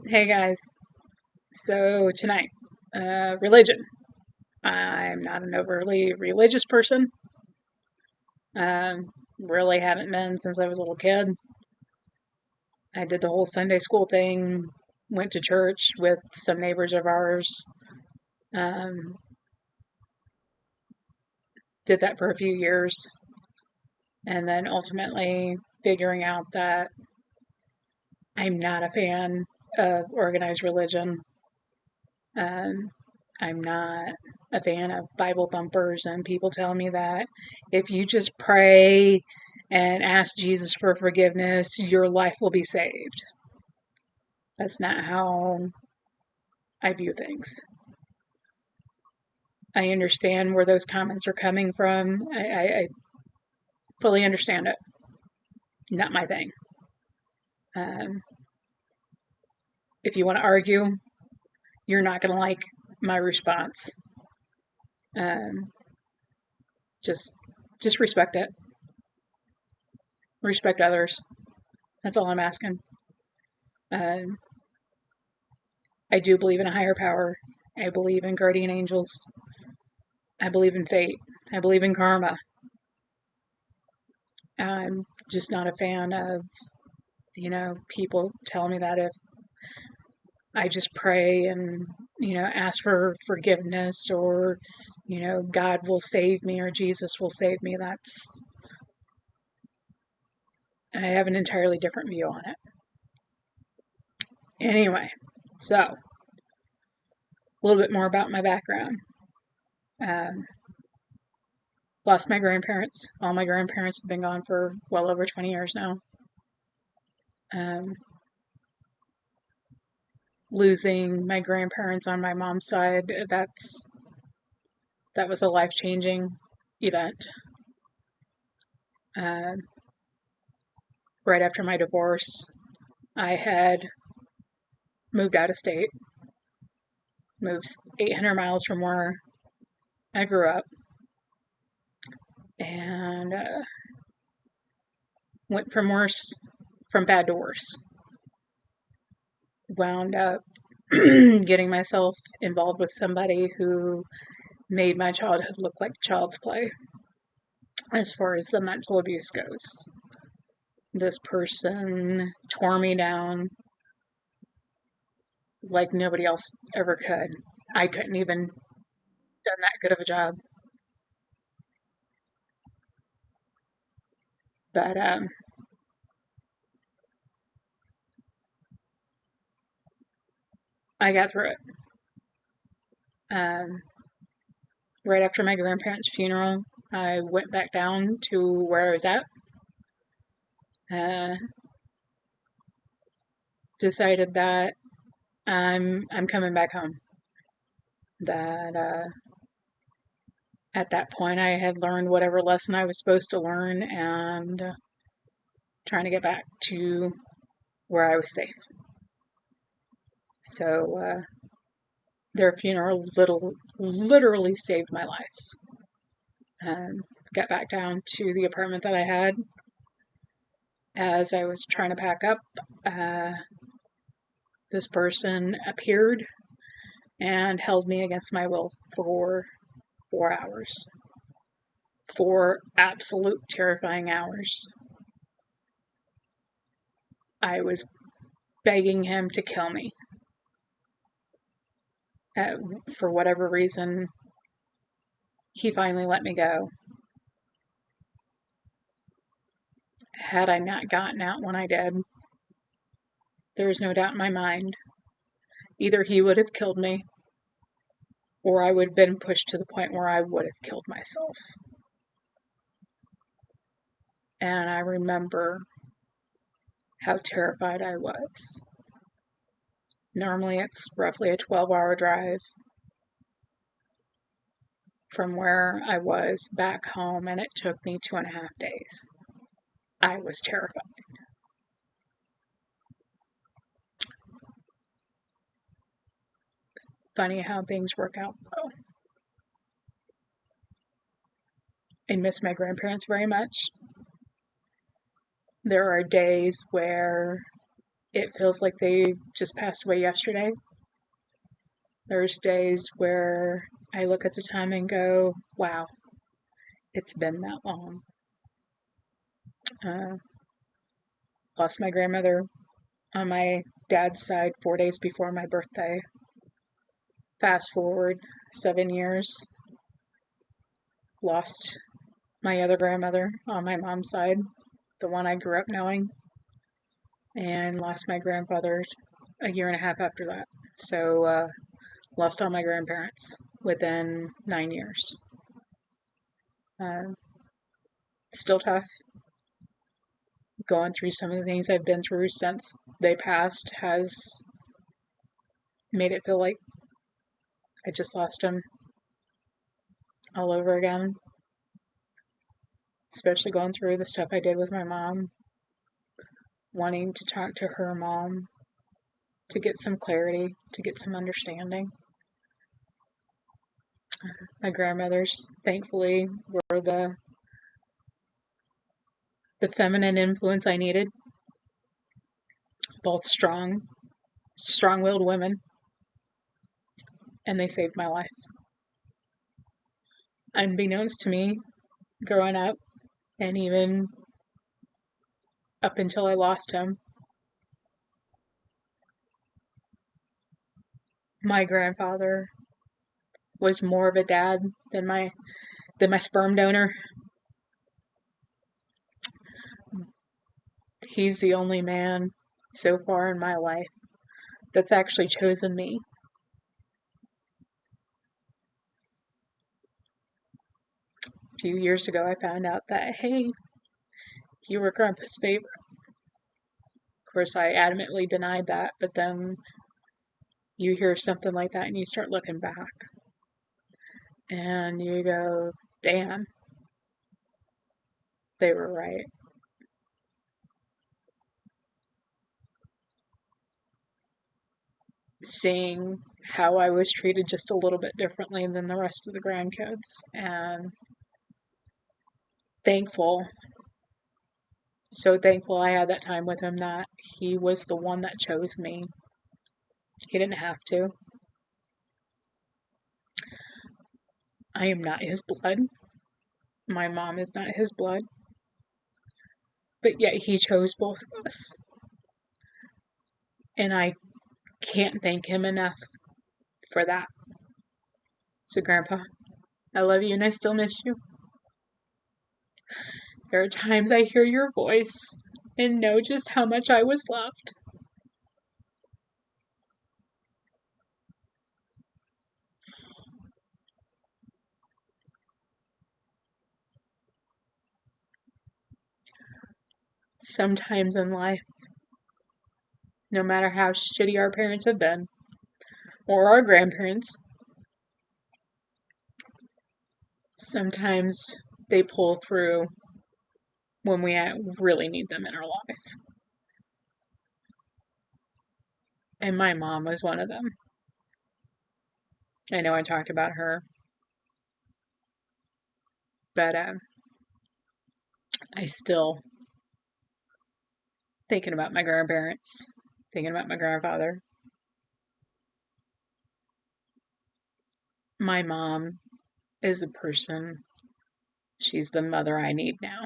Hey guys, so tonight, religion. I'm not an overly religious person. Really haven't been since I was a little kid. I did the whole Sunday school thing, went to church with some neighbors of ours, um, did that for a few years, and then ultimately figuring out that I'm not a fan of organized religion. Um, I'm not a fan of Bible thumpers and people telling me that if you just pray and ask Jesus for forgiveness, your life will be saved. That's not how I view things. I understand where those comments are coming from. I fully understand it. Not my thing. Um, if you want to argue, you're not going to like my response. Um, just, just respect it. Respect others. That's all I'm asking. Um, I do believe in a higher power. I believe in guardian angels. I believe in fate. I believe in karma. I'm just not a fan of, people telling me that if I just pray and, ask for forgiveness or, God will save me or Jesus will save me. I have an entirely different view on it. Anyway, so a little bit more about my background. Um, Lost my grandparents. All my grandparents have been gone for well over 20 years now. Um, Losing my grandparents on my mom's side, that was a life-changing event. Um, right after my divorce, I had moved out of state, moved 800 miles from where I grew up, and went from bad to worse. Wound up getting myself involved with somebody who made my childhood look like child's play as far as the mental abuse goes. This person tore me down like nobody else ever could. I couldn't even done that good of a job. But I got through it. Um, right after my grandparents' funeral, I went back down to where I was at. Uh, Decided that I'm coming back home. That at that point I had learned whatever lesson I was supposed to learn and trying to get back to where I was safe. So their funeral literally saved my life. Got back down to the apartment that I had. As I was trying to pack up, uh, this person appeared and held me against my will for 4 hours. 4 absolute terrifying hours. I was begging him to kill me. Uh, for whatever reason, he finally let me go. Had I not gotten out when I did, there is no doubt in my mind, either he would have killed me or I would have been pushed to the point where I would have killed myself. And I remember how terrified I was. Normally, it's roughly a 12-hour drive from where I was back home, and it took me 2.5 days. I was terrified. Funny how things work out, though. I miss my grandparents very much. There are days where it feels like they just passed away yesterday. There's days where I look at the time and go, wow, it's been that long. Uh, Lost my grandmother on my dad's side 4 days before my birthday. Fast forward 7 years, lost my other grandmother on my mom's side, the one I grew up knowing, and lost my grandfather a year and a half after that. So, lost all my grandparents within 9 years. Uh, Still tough. Going through some of the things I've been through since they passed has made it feel like I just lost them all over again. Especially going through the stuff I did with my mom, wanting to talk to her mom to get some clarity, to get some understanding. My grandmothers, thankfully, were the feminine influence I needed. Both strong-willed women, and they saved my life. Unbeknownst to me, growing up, and even up until I lost him, my grandfather was more of a dad than my sperm donor. He's the only man so far in my life that's actually chosen me. A few years ago, I found out that, hey, you were Grandpa's favorite. Of course, I adamantly denied that, but then you hear something like that and you start looking back. And you go, damn, they were right. Seeing how I was treated just a little bit differently than the rest of the grandkids, and thankful, so thankful I had that time with him that he was the one that chose me. He didn't have to. I am not his blood. My mom is not his blood. But yet he chose both of us. And I can't thank him enough for that. So, Grandpa, I love you and I still miss you. There are times I hear your voice and know just how much I was loved. Sometimes in life, no matter how shitty our parents have been, or our grandparents, sometimes they pull through when we really need them in our life. And my mom was one of them. I know I talked about her, but I still thinking about my grandparents, thinking about my grandfather. My mom is the person, she's the mother I need now.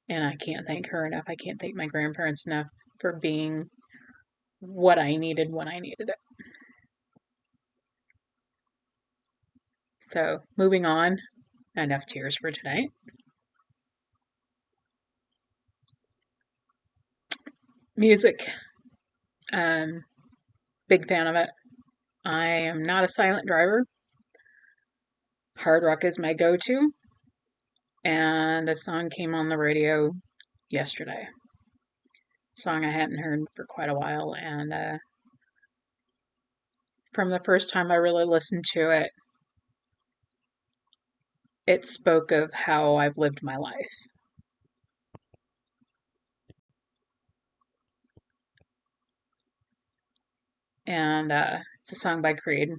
And I can't thank her enough. I can't thank my grandparents enough for being what I needed when I needed it. So, moving on, enough tears for tonight. Music. Big fan of it. I am not a silent driver. Hard rock is my go-to. And a song came on the radio yesterday. Song I hadn't heard for quite a while, and from the first time I really listened to it, it spoke of how I've lived my life. And it's a song by Creed.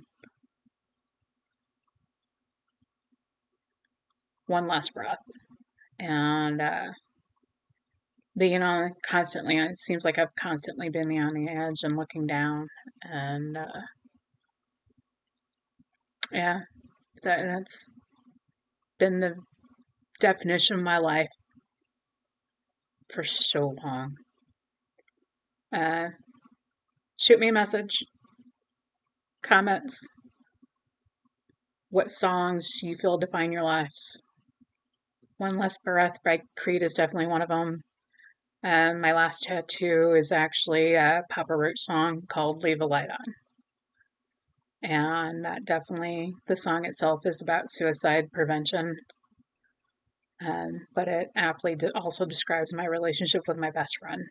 One Last Breath. And constantly, it seems like I've constantly been on the edge and looking down. And yeah, that's been the definition of my life for so long. Uh, Shoot me a message, comments, what songs you feel define your life. One Less Breath by Creed is definitely one of them. My last tattoo is actually a Papa Roach song called Leave a Light On. And that definitely, the song itself is about suicide prevention. But it aptly also describes my relationship with my best friend.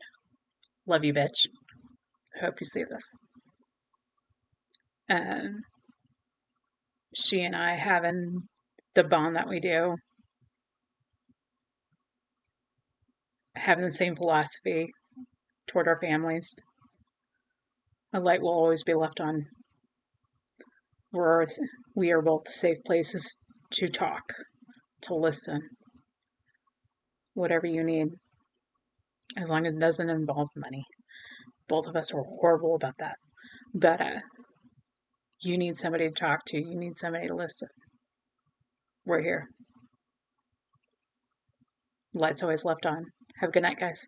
Love you, bitch. Hope you see this. Um, she and I having the bond that we do, having the same philosophy toward our families. A light will always be left on. We are both safe places to talk, to listen, whatever you need, as long as it doesn't involve money. Both of us are horrible about that. But you need somebody to talk to, you need somebody to listen. We're here. Light's always left on. Have a good night, guys.